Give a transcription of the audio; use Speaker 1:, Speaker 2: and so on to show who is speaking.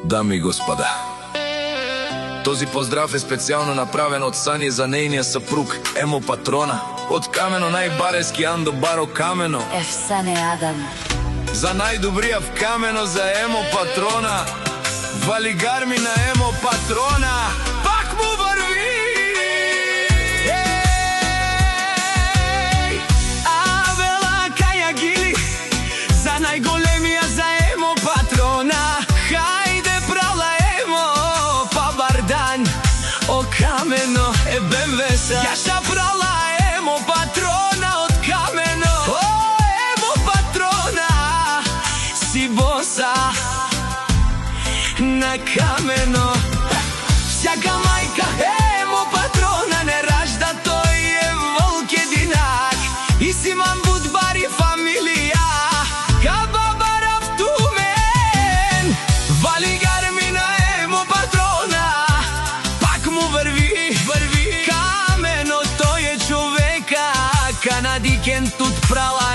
Speaker 1: Дами и господа, този поздрав е специјално направен од Сани за нејниот сапруг Емо Патрона. Од Камено најбарески Андо Баро Камено.
Speaker 2: Ефсане Адам.
Speaker 1: За најдобрија в Камено за Емо Патрона. Валигарми на Емо Патрона. Пак му върви. Авела Кајагили за најголемија за Емо Патрона. Хајде брала Емо, па бар дан о Камено е бемвеса. Јаша брала Емо Патрона од Камено. О, Емо Патрона, си боса на Камено. Всяка мајка Емо Патрона не ражда, тој е волк единак. И си мам будбари фамилија, каба барав тумен. Валигарми на Емо Патрона, пак му върви. Камено, тој е човека, канадикен тут прала